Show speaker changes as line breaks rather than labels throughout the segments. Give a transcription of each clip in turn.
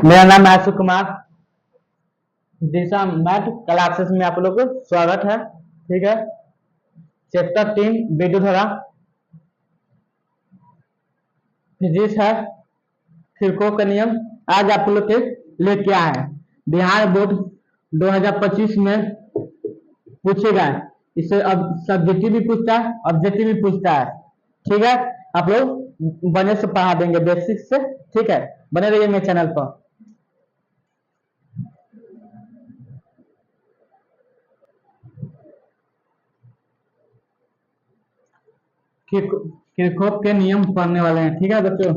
मेरा नाम है अशोक कुमार। दिशा मैथ क्लासेस में आप लोग को स्वागत है। ठीक है। चैप्टर 3 विद्युत धारा फिजिक्स है। किरचॉफ का नियम आज आप लोग के लेके आए हैं। बिहार बोर्ड 2025 में पूछेगा। इससे अब सब्जेक्टिव भी पूछता है, ऑब्जेक्टिव भी पूछता है। ठीक है। आप लोग बने से पढ़ा देंगे बेसिक से। ठीक है, बने रहिए मेरे चैनल पर। किरचॉफ के नियम पढ़ने वाले हैं। ठीक है बच्चों,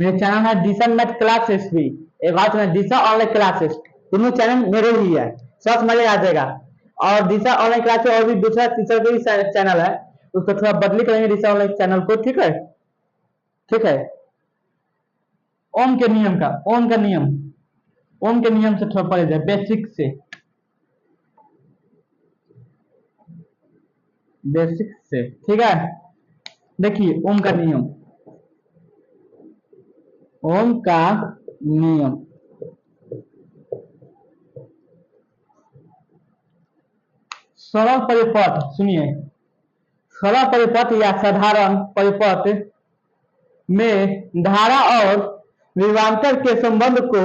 मेरे चैनल है दिशा मैथ क्लासेस भी, एक बात है दिशा ऑनलाइन क्लासेस, दोनों चैनल मेरे ही है। सब मजे आ जाएगा। और दिशा ऑनलाइन क्लासेस और भी दूसरा तीसरा कोई चैनल है, उसको थोड़ा बदली करेंगे दिशा ऑनलाइन चैनल को। ठीक है। ठीक है। ओम के नियम का, ओम का नियम, ओम के नियम से थोड़ा पढ़े जाए बेसिक से। बेसिक से ठीक है। देखिए ओम का नियम, ओम का नियम सरल परिपथ, सुनिए, सरल परिपथ या साधारण परिपथ में धारा और विभवांतर के संबंध को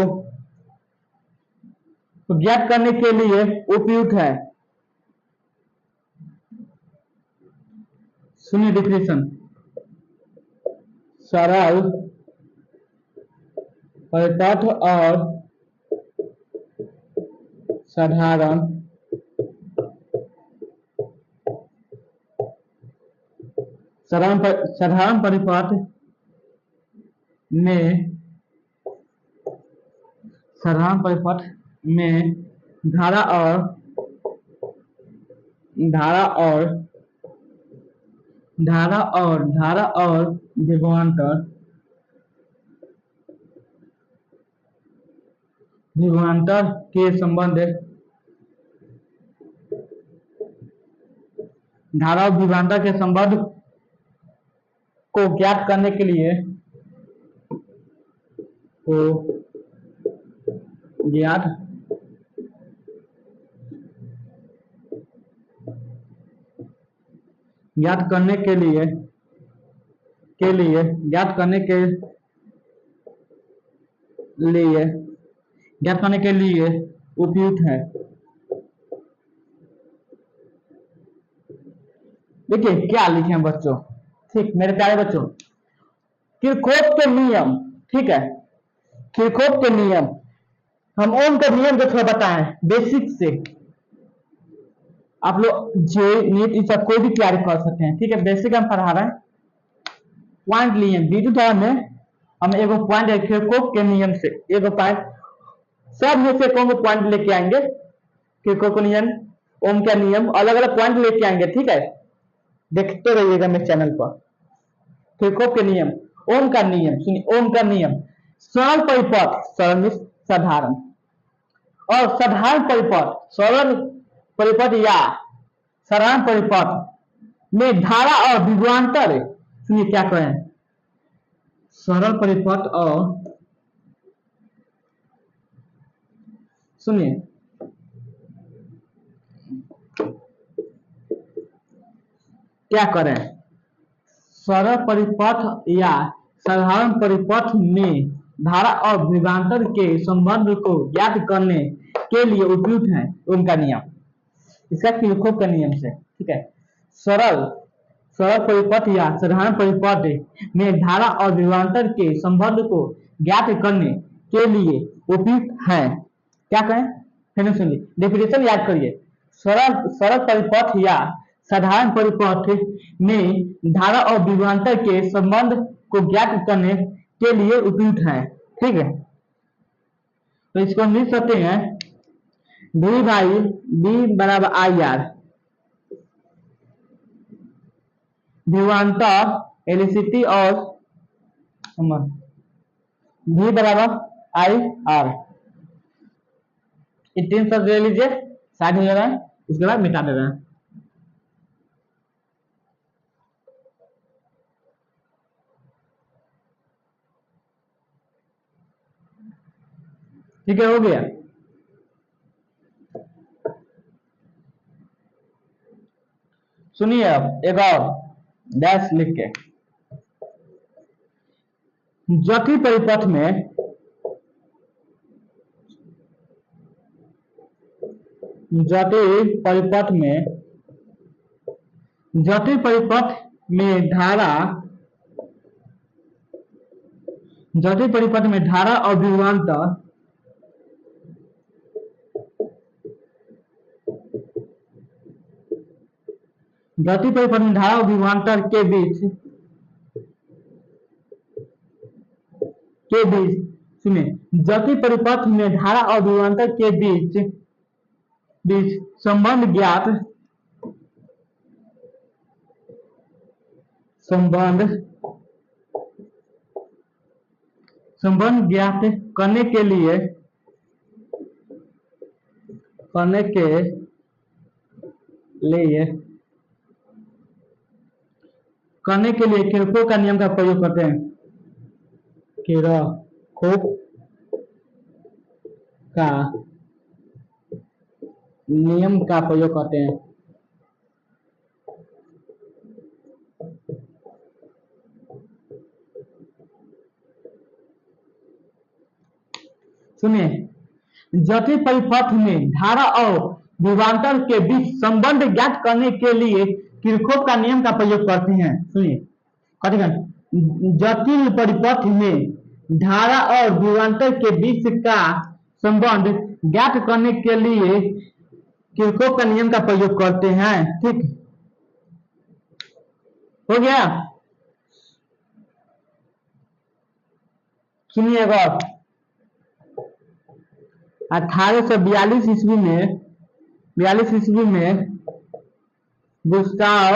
ज्ञात करने के लिए उपयुक्त है। सुनिए डिफिनेशन, सरल परिपथ और साधारण साधारण परिपथ में, साधारण परिपथ में धारा और धारा और विभवांतर के संबंध, धारा और विभवांतर के संबंध को ज्ञात करने के लिए ज्ञात करने के लिए ज्ञात करने के लिए उपयुक्त है। देखिए क्या लिखे हैं बच्चों। ठीक, मेरे प्यारे बच्चों, किरचॉफ के नियम। ठीक है, किरचॉफ के नियम, हम ओम के नियम को थोड़ा बताएं बेसिक से। आप लोग जे नीट इस कोई भी तैयारी कर सकते हैं। ठीक है, बेसिक हम पढ़ा रहे हैं। पॉइंट लिए विद्युत धारा में हम एगो पॉइंट किरचॉफ के नियम से एगो पॉइंट, सब में से कौन को पॉइंट लेके आएंगे। किरचॉफ का नियम, ओम का नियम, अलग अलग पॉइंट लेके आएंगे। ठीक है, देखते रहिएगा मेरे चैनल पर। किरचॉफ के नियम, ओम का नियम, सुनिए ओम का नियम, सरल परिपथ, सरल में साधारण, और साधारण परिपथ, सरल परिपथ या साधारण परिपथ में धारा और विभवांतर, सुनिए क्या कहें, सरल परिपथ और, सुनिए क्या करें, सरल परिपथ या साधारण परिपथ में धारा और विभवांतर के संबंध को ज्ञात करने के लिए उपयुक्त है उनका नियम, इसका किरचॉफ का नियम से। ठीक है, सरल परिपथ या साधारण परिपथ में धारा और विभवांतर के संबंध को ज्ञात करने के लिए उपयुक्त है। क्या कहें, फिर सुनिए डेफिनेशन याद करिए। सरल परिपथ या साधारण परिपथ में धारा और विभवांतर के संबंध को ज्ञात करने के लिए उपयुक्त है। ठीक है, तो इसको हम लिख सकते हैं V बाई B बराबर आई आर, विभवांतर एलिसिटी और V बराबर आई आर। तीन शब्द ले लीजिए, साइड हो जा रहा है, उसके बाद मिटा दे रहे हैं। ठीक है, हो गया। सुनिए अब एक और डैश लिख के, जटिल परिपथ में जटिल परिपथ में जटिल परिपथ में धारा जटिल परिपथ में धारा और विभवांतर जटिल परिपथ में धारा और विभवांतर के बीच सुनिए, जटिल परिपथ में धारा और विभवांतर के बीच बीच संबंध ज्ञात करने के लिए किरचॉफ का नियम का प्रयोग करते हैं। किरचॉफ का नियम का प्रयोग करते हैं। सुनिए, जटिल परिपथ में धारा और विभवांतर के बीच संबंध ज्ञात करने के लिए किरचॉफ का नियम का प्रयोग करते हैं। सुनिए, जटिल परिपथ में धारा और विभवांतर के बीच का संबंध ज्ञात करने के लिए किरचॉफ का नियम का प्रयोग करते हैं। ठीक हो गया। सुनिए, अगर 1842 ईस्वी में गुस्ताव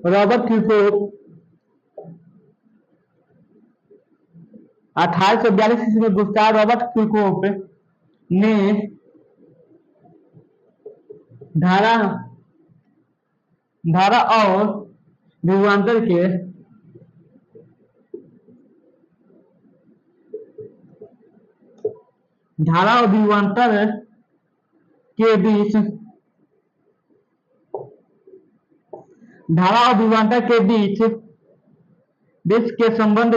रॉबर्ट किरचॉफ 1842 ईस्वी में गुस्ताव रॉबर्ट किरचॉफ ने धारा और विभवांतर के बीच के संबंध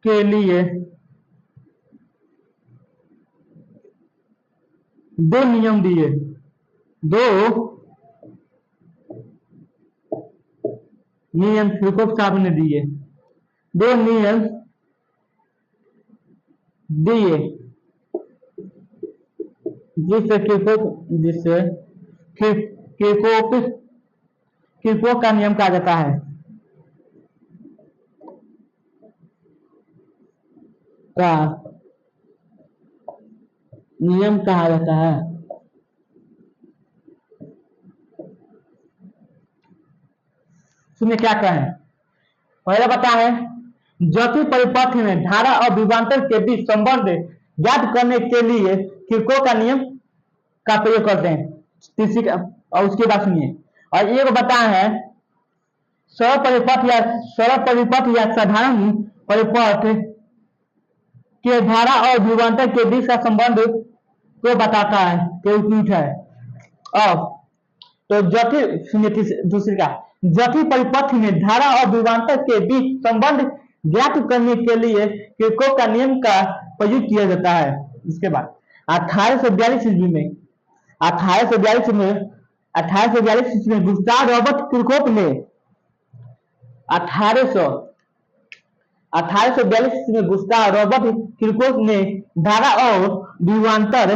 के लिए दो नियम दिए। किरचॉफ साहब ने दिए। दो नियम दिए जिससे किरचॉफ का नियम कहा जाता है। सुनिए क्या कहें। पहले बता है, जटिल परिपथ में धारा और विभवांतर के बीच संबंध ज्ञात करने के लिए किरचॉफ का नियम का प्रयोग करते हैं। और उसके बाद सुनिए, और एक बता है, सरल परिपथ या साधारण परिपथ के धारा और विभवांतर के बीच का संबंध को बताता है। अब तो दूसरी का जटिल परिपथ में धारा और विभवांतर के बीच संबंध ज्ञात करने के लिए किरचॉफ का नियम का प्रयोग किया जाता है। इसके बाद 1842 ईस्वी में गुस्ताव रॉबर्ट किरचॉफ ने 1842 में गुस्ताव रॉबर्ट किरचॉफ ने धारा और विभवांतर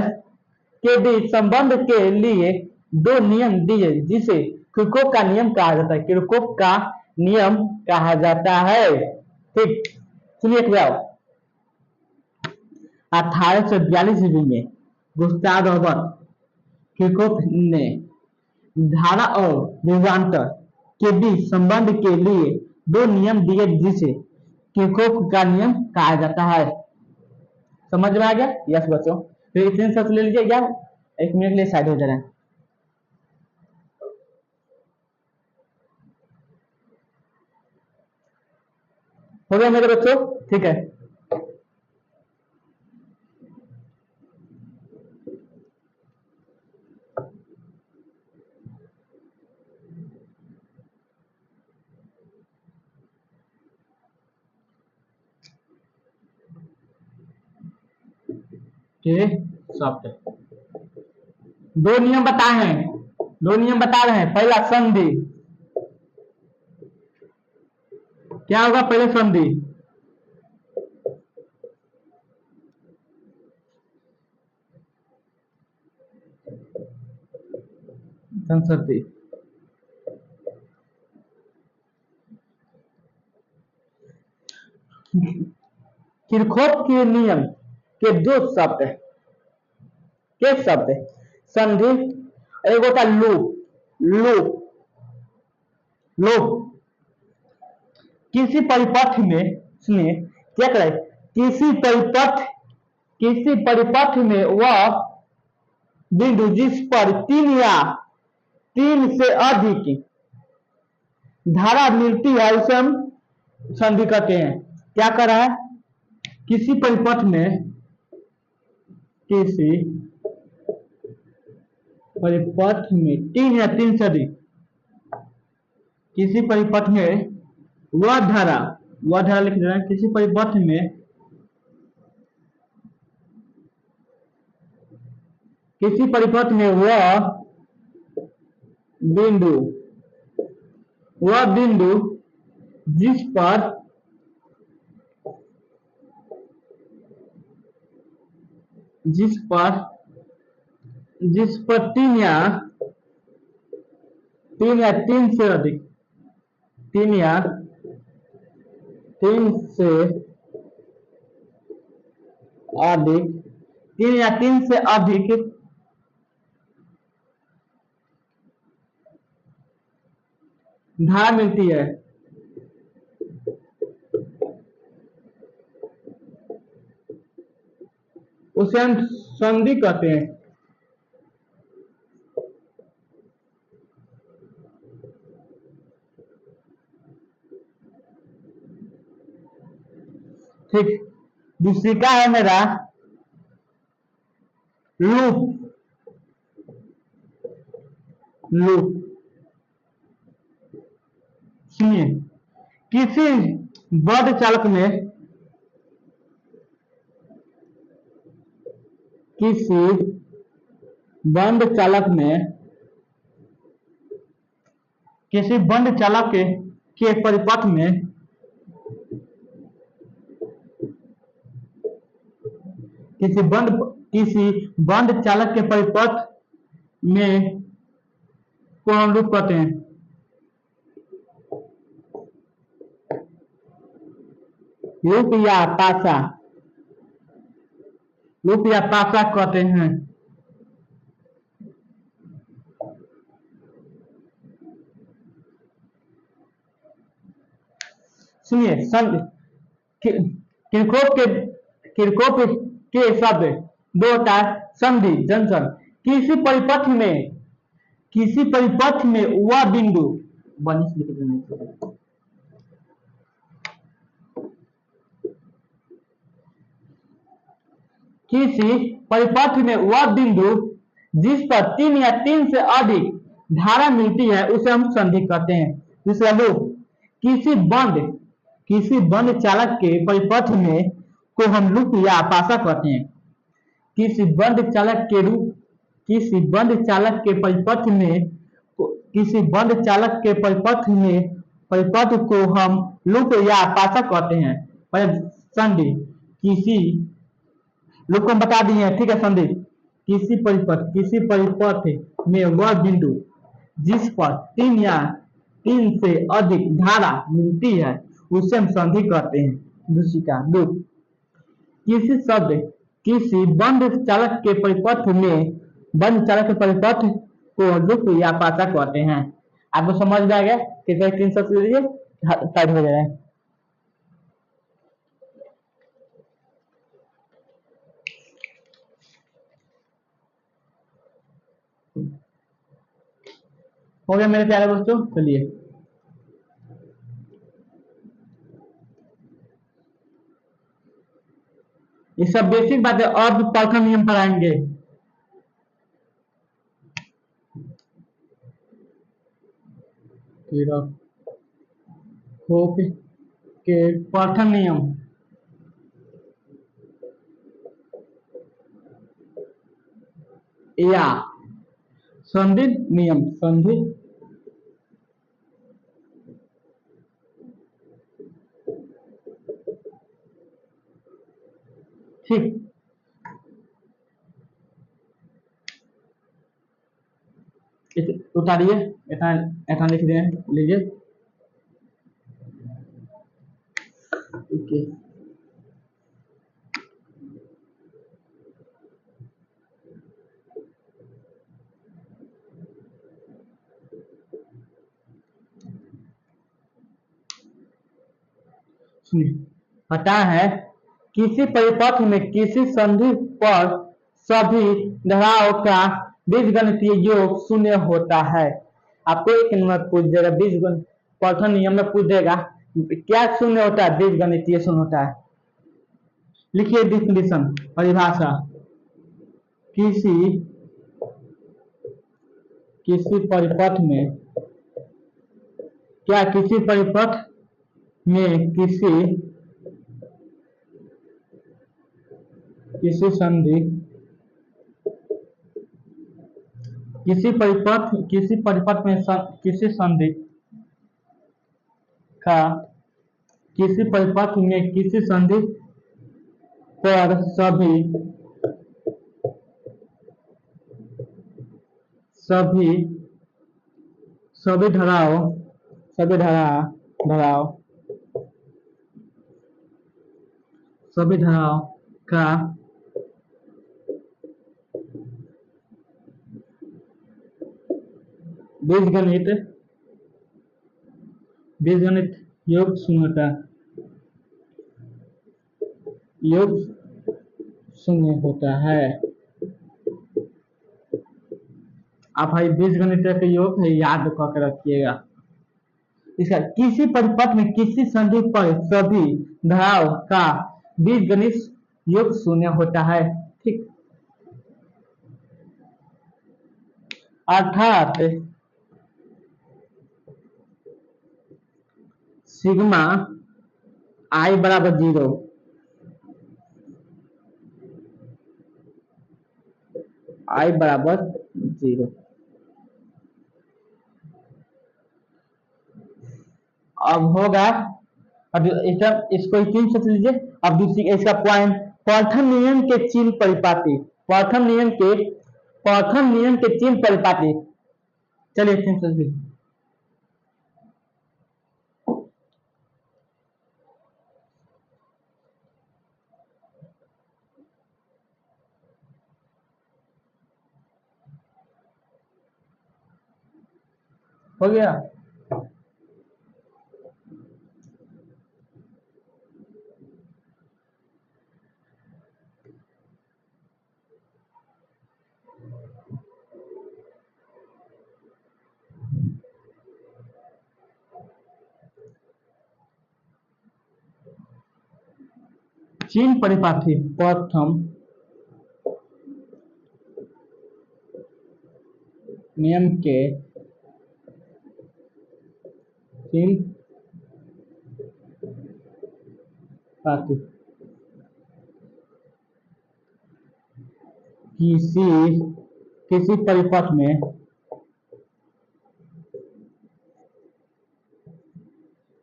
के बीच संबंध के लिए दो नियम दिए जिसे किरचॉफ का नियम कहा जाता है। ठीक, सुनिए क्या 1842 ईस्वी में गुस्ताव रॉबर्ट किरचॉफ ने धारा और विभवांतर के बीच संबंध के लिए दो नियम दिए जिसे किरचॉफ का नियम कहा जाता है। समझ में आ गया? यस बच्चों, तो इतने शब्द ले लीजिए। क्या 1 मिनट के लिए साइड हो जा रहे हैं। हो गया मेरे बच्चों? ठीक है। शब्द दो नियम बताए हैं, दो नियम बता रहे हैं। पहला संधि, क्या होगा पहले संधि? संसर्ती, किरचॉफ के नियम के दो शब्द है। क्या शब्द है? संधि, एक होता लूप। लूप, लूप किसी परिपथ में, सुनिए क्या करे, किसी परिपथ, किसी परिपथ में वह बिंदु जिस पर तीन या तीन से अधिक धारा मिलती है उसे हम संधि कहते हैं। क्या कर रहा है? किसी परिपथ में, किसी परिपथ में तीन या तीन से अधिक, किसी परिपथ में वह धारा, वह धारा लिख देना, किसी परिपथ में, किसी परिपथ में वह बिंदु, वह बिंदु जिस पर जिस पर जिस पर तीन या तीन से अधिक, तीन या तीन से अधिक, तीन या तीन से अधिक धारा मिलती है, उसे हम संधि कहते हैं। ठीक, दूसरी का है मेरा लूप। लूप सुनिए, किसी बंद चालक में, किसी बंद चालक में, किसी बंद चालक के परिपथ में, किसी बंद चालक के परिपथ में को हम लूप कहते हैं। लूप या पासा, लूप या पासा कहते हैं। सुनिए, किरचॉफ के शब्द दो होता है। संधि, जंक्शन, किसी परिपथ में, किसी परिपथ में वह बिंदु, किसी परिपथ में वह बिंदु जिस पर तीन या तीन से अधिक धारा मिलती है उसे हम संधि कहते हैं। दूसरा लूप, किसी बंद चालक के परिपथ में को हम लूप या पासा कहते हैं। किसी बंद चालक के रूप, किसी बंद चालक के परिपथ में, किसी बंद चालक के परिपथ में, परिपथ को हम लूप या पासा कहते हैं। संधि, किसी लूप को हम बता दिए हैं, ठीक है। संधि, किसी परिपथ में वह बिंदु जिस पर तीन या तीन से अधिक धारा मिलती है उसे हम संधि कहते हैं। दूसरी का लूप, किसी बंद चालक के परिपथ में, बंद चालक के परिपथ को लूप या पासा कहते हैं। आपको समझ में आ गया? कृपया स्क्रीनशॉट ले लीजिए। टाइट हो जाए। हो गया मेरे प्यारे दोस्तों, चलिए ये सब बेसिक बातें और भी प्रथम नियम पढ़ाएंगे। फिर के प्रथम नियम या संधि नियम, संधि ठीक। उतारिए, ऐसा ऐसा लिख रहे हैं, लीजिए। ओके, सुनिए। पता है किसी परिपथ में किसी संधि पर सभी धाराओं का बीजगणितीय योग शून्य होता है। आपको एक नंबर पूछ देगा, बीजगणित प्रथम नियम में पूछ देगा क्या शून्य होता है, बीजगणितीय शून्य होता है। लिखिए डिफिनेशन, परिभाषा। किसी किसी परिपथ में, क्या किसी परिपथ में किसी संधि, किसी परिपथ में किसी संधि का, किसी परिपथ में किसी संधि पर सभी सभी धाराओं सभी धाराओं सभी धाराओं का बीजगणित बीजगणित योग शून्य होता है। आप भाई बीजगणित के योग है, याद करके रखिएगा। इसका किसी परिपथ में किसी संधि पर सभी धाराओं का बीजगणित योग शून्य होता है, ठीक। अर्थात सिग्मा आई बराबर 0, आई बराबर 0। अब होगा, अब इसको तीन से लीजिए। अब दूसरी इसका पॉइंट, प्रथम नियम के चिन्ह परिपाटी, प्रथम नियम के चिन्ह परिपाटी। चलिए तीन से लीजिए। हो गया। चिन्ह परिपाटी, प्रथम नियम के चिन्ह परिपाटी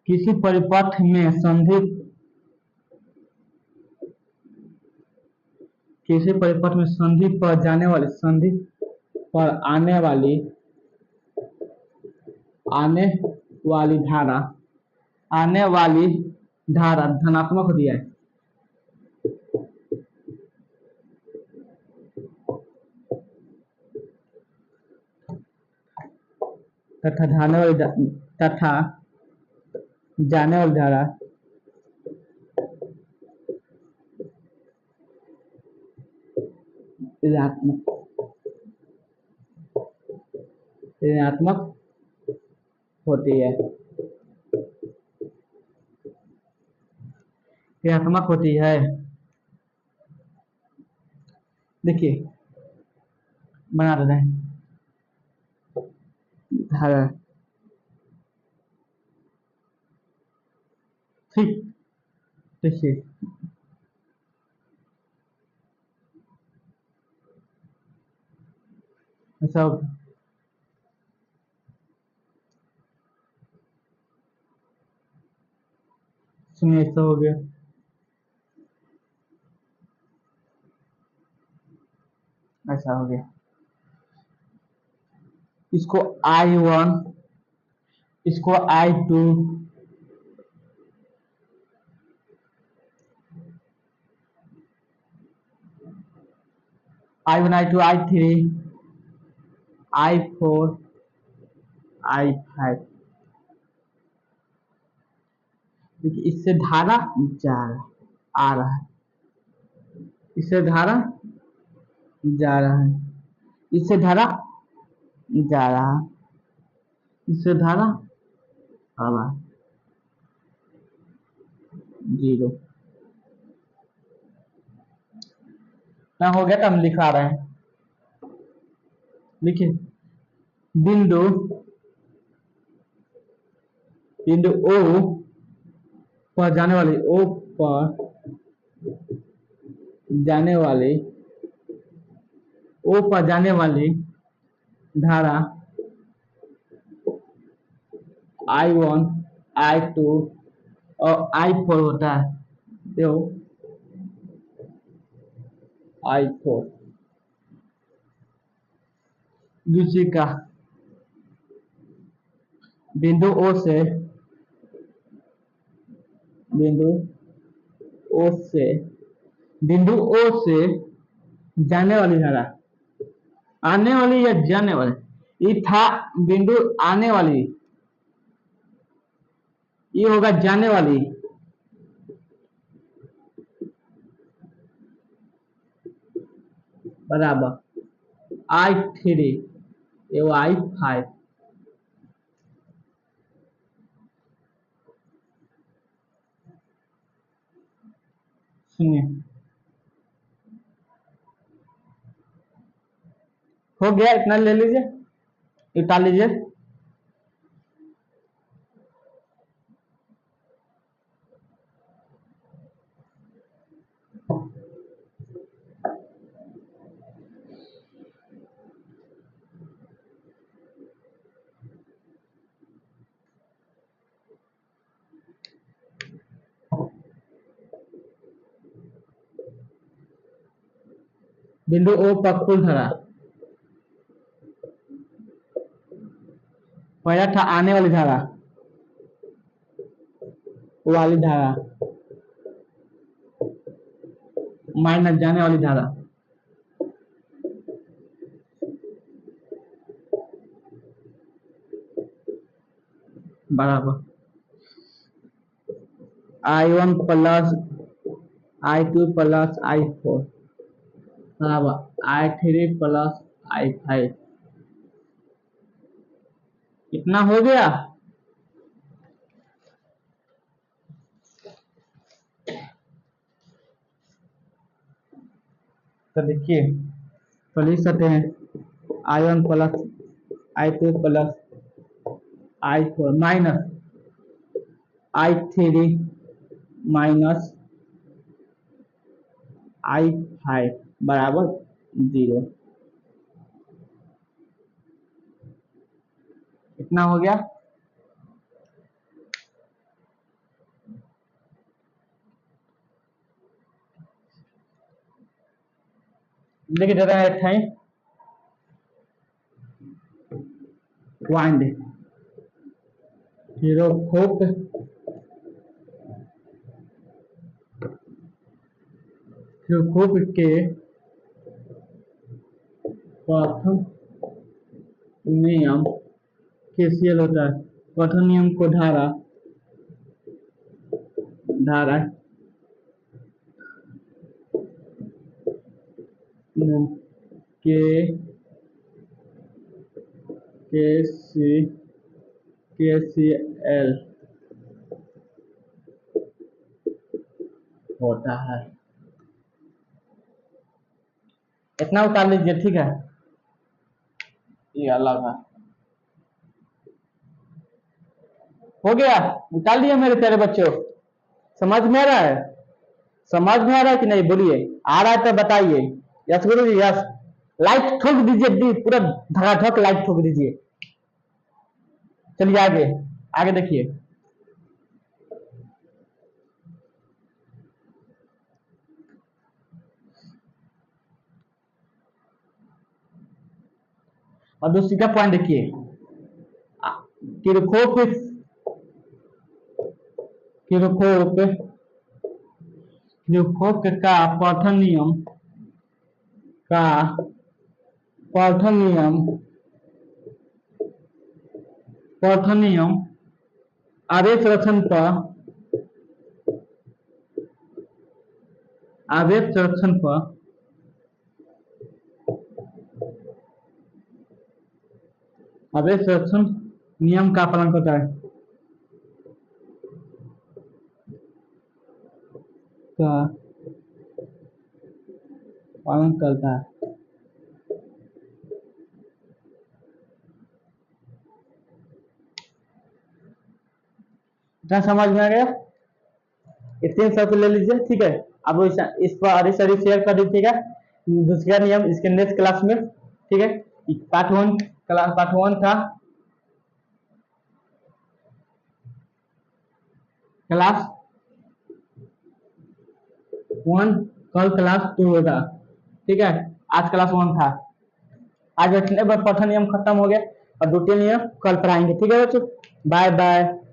किसी परिपथ में संधि, किसी परिपथ में संधि पर जाने वाली, संधि पर आने वाली धारा धनात्मक दिया है, तथा जाने वाली धारा ऋणात्मक ऋणात्मक होती है, ऋणात्मक होती है। देखिए बना देते हैं धारा, ठीक। देखिए ऐसा सुनिए, ऐसा हो गया। ऐसा हो गया, इसको I1, इसको I2, I1 I2 I3 I4 I5। देखिए इससे धारा जा रहा आ रहा है, इससे धारा जा रहा है, इससे धारा जा रहा है, इससे धारा आ रहा है, 0। ना हो गया तो हम लिखा रहे हैं। देखिए बिंदु बिंदु O पर जाने वाली O पर जाने वाली O पर जाने वाली धारा I1 I2 और I4 होता है, तो I4 दूसरी का बिंदु O से बिंदु O से बिंदु O से जाने वाली धारा, आने वाली या जाने वाली, ये था बिंदु आने वाली, ये होगा जाने वाली, बराबर I3 एवं I5। सुनिए हो गया, इतना ले लीजिए, उतार लीजिए। बिंदु O पर कुल धारा, पहला था आने वाली धारा, वाली धारा माइनस जाने वाली धारा, बराबर I1 plus I2 plus I4 बराबर I3 प्लस I5। कितना हो गया? तो देखिए तो लिख सकते हैं I1 plus I2 plus I4 minus I3 minus I5 बराबर 0। कितना हो गया? लिख देते हैं वाइंड हीरो खोप के प्रथम नियम KCL होता है। प्रथम नियम को धारा धारा के सी KCL होता है। इतना उतार लीजिए, ठीक है, ये अलग है। हो गया, उतार दिया मेरे प्यारे बच्चों। समझ में आ रहा है? समझ में आ रहा है कि नहीं, बोलिए। आ रहा है तो बताइए। यस गुरु जी, यस। लाइक ठोक दीजिए, पूरा धड़ाधक लाइक ठोक दीजिए। चलिए आगे, आगे देखिए। और दूसरी का पॉइंट देखिए, किरकोप किरकोप किरकोप का पठन नियम का पठन नियम पठन नियम आवेश संरक्षण पर आवेश संरक्षण पर आवेश संरक्षण नियम का पालन करता है, का पालन करता है। क्या समझ में आ गया? ये 3 शब्द ले लीजिए, ठीक है। अब इस पर शेयर कर दीजिएगा। दूसरा नियम इसके नेक्स्ट क्लास में, ठीक है। पार्ट 1 था, क्लास 1, कल क्लास 2 होगा, ठीक है। आज क्लास 1 था। आज पठन नियम खत्म हो गया और द्वितीय नियम कल पर आएंगे, ठीक है बच्चों। Bye bye.